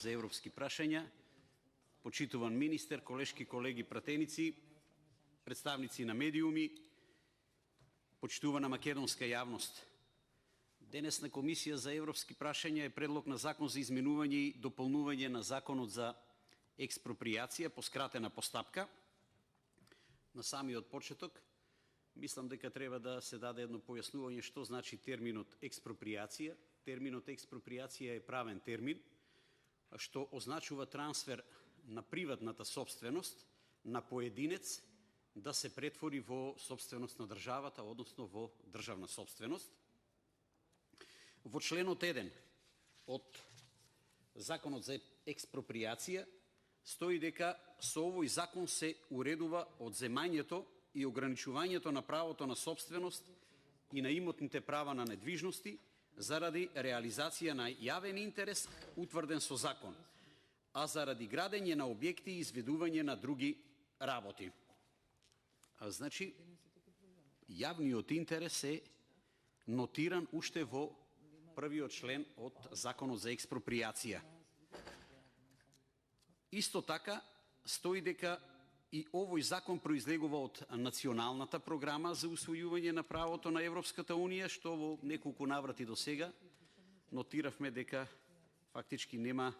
за европски прашања, почитуван министер, колешки колеги пратеници, представници на медиуми, почитувана македонска јавност. Денес на Комисија за европски прашања е предлог на закон за изменување и дополнување на законот за експроприација по скратена постапка. На самиот почеток, мислам дека треба да се даде едно појаснување што значи терминот експроприација. Терминот експроприација е правен термин, што означува трансфер на приватната собственост на поединец да се претвори во собственост на државата, односно во државна собственост. Во членот 1 од Законот за експроприација стои дека со овој закон се уредува одземањето и ограничувањето на правото на собственост и на имотните права на недвижности заради реализација на јавен интерес утврден со закон, а заради градење на објекти и изведување на други работи. Значи, јавниот интерес е нотиран уште во првиот член од Законот за експроприација. Исто така, стои дека и овој закон произлегува од Националната програма за усвојување на правото на Европската Унија, што во неколку наврати до сега нотиравме дека фактички нема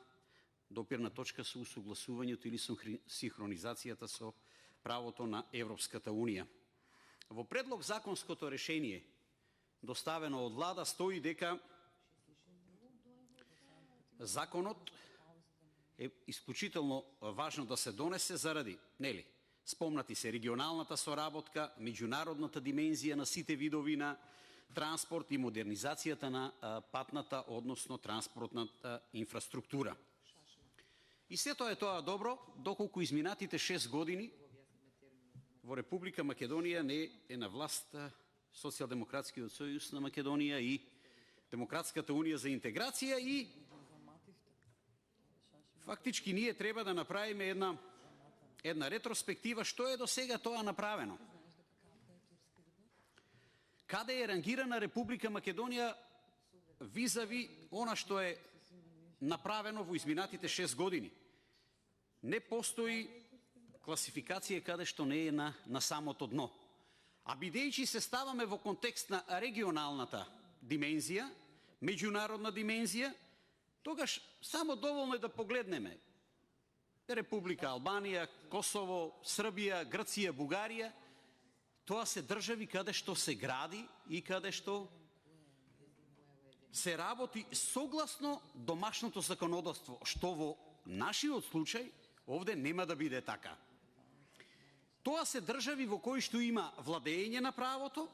допирна точка со усогласувањето или со синхронизацијата со правото на Европската Унија. Во предлог законското решение, доставено од влада, стои дека законот е исклучително важно да се донесе заради, спомнати се регионалната соработка, меѓународната димензија на сите видови на транспорт и модернизацијата на патната, односно транспортната инфраструктура. И сето е тоа добро, доколку изминатите 6 години во Република Македонија не е на власт Социјалдемократскиот сојуз на Македонија и Демократската унија за интеграција и фактички ние треба да направиме една ретроспектива што е до сега тоа направено. Каде е рангирана Република Македонија визави она што е направено во изминатите 6 години. Не постои класификација каде што не е на самото дно. А бидејќи се ставаме во контекст на регионалната димензија, меѓународна димензија, тогаш само доволно е да погледнеме Република Албанија, Косово, Србија, Грција, Бугарија. Тоа се држави каде што се гради и каде што се работи согласно домашното законодавство, што во нашиот случај овде нема да биде така. Тоа се држави во кои што има владење на правото,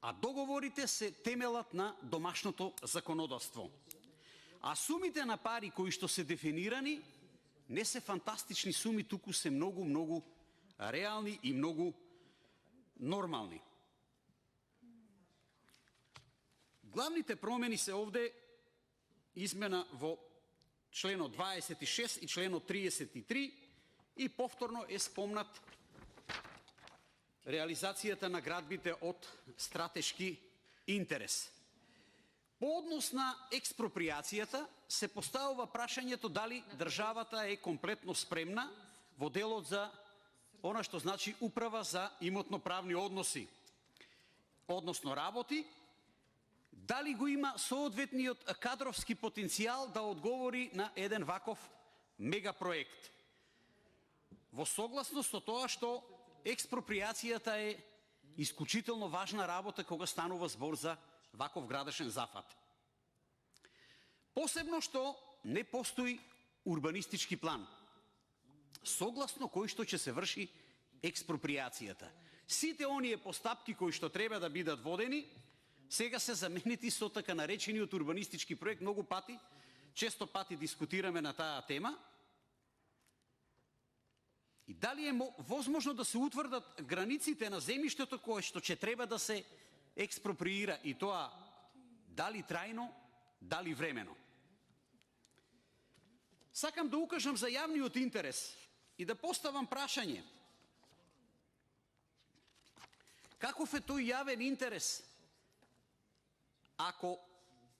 а договорите се темелат на домашното законодавство. А сумите на пари кои што се дефинирани не се фантастични суми, туку се многу реални и многу нормални. Главните промени се овде измена во членот 26 и членот 33 и повторно е спомнат реализацијата на градбите од стратешки интерес. По однос на експроприацијата се поставува прашањето дали државата е комплетно спремна во делот за она што значи управа за имотно-правни односи, односно работи, дали го има соодветниот кадровски потенцијал да одговори на еден ваков мегапроект. Во согласност со тоа што експроприацијата е исклучително важна работа кога станува збор за ваков градешен зафат. Посебно што не постои урбанистички план, согласно кој што ќе се врши експроприацијата. Сите оние постапки кои што треба да бидат водени, сега се заменети со така наречениот урбанистички проект. Многу пати, често пати дискутираме на таа тема. И дали е возможно да се утврдат границите на земјиштето кое што ќе треба да се експроприира, и тоа дали трајно, дали времено. Сакам да укажам за јавниот интерес и да поставам прашање. Каков е тој јавен интерес ако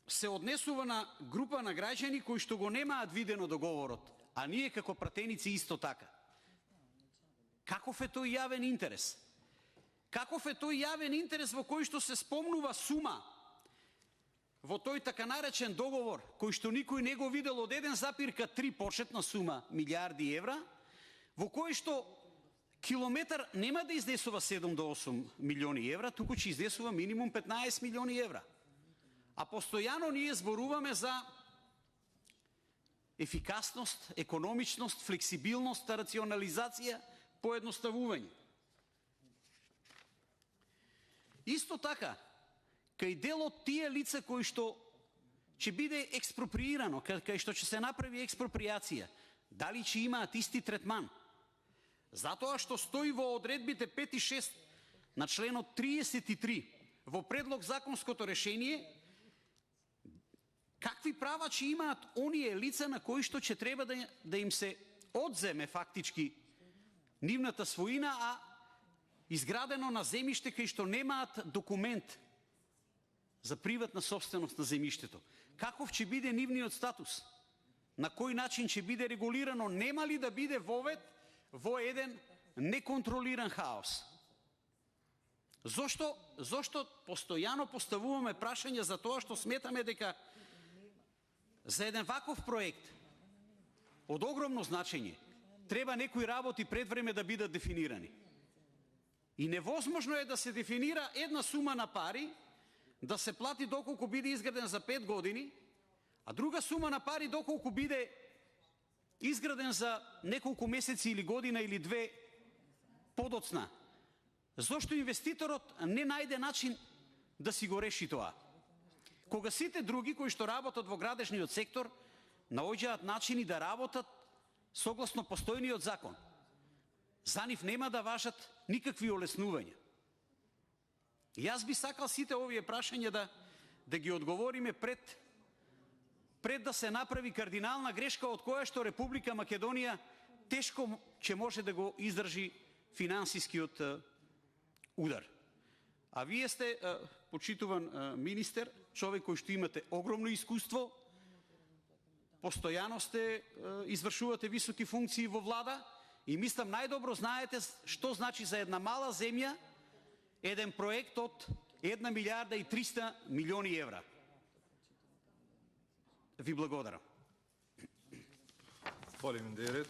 се однесува на група на граѓани кои што го немаат видено договорот, а ние како пратеници исто така. Каков е тој јавен интерес? Каков е тој јавен интерес во кој што се спомнува сума во тој така наречен договор, кој што никој не го видел од 1,3 почетна сума милиарди евра, во кој што километар нема да изнесува 7 до 8 милиони евра, туку ќе изнесува минимум 15 милиони евра. А постојано ние зборуваме за ефикасност, економичност, флексибилност, рационализација, поедноставување. Исто така, кај дел од тие лица кои што ќе биде експроприирано, кај што ќе се направи експроприација, дали ќе имаат исти третман? Затоа што стои во одредбите 5 и 6 на членот 33 во предлог законското решение, какви права ќе имаат оние лица на кои што ќе треба да им се одземе фактички нивната своина, а изградено на земјиште кај што немаат документ за приватна собственост на земјиштето. Каков ќе биде нивниот статус? На кој начин ќе биде регулирано? Нема ли да биде вовед во еден неконтролиран хаос? Зошто постојано поставуваме прашања за тоа што сметаме дека за еден ваков проект од огромно значење треба некои работи пред време да бидат дефинирани. И невозможно е да се дефинира една сума на пари, да се плати доколку биде изграден за 5 години, а друга сума на пари доколку биде изграден за неколку месеци или година или две подоцна. Зошто инвеститорот не најде начин да си го реши тоа? Кога сите други кои што работат во градежниот сектор наоѓаат начини да работат согласно постојниот закон, за нив нема да важат никакви олеснувања. И јас би сакал сите овие прашања да ги одговориме пред да се направи кардинална грешка од која што Република Македонија тешко ќе може да го издржи финансискиот удар. А вие сте, почитуван министер, човек кој што имате огромно искуство, постојано сте извршувате високи функции во влада и мислам најдобро знаете што значи за една мала земја еден проект од 1 милиарда и 300 милиони евра. Ви благодарам. Фалименderit.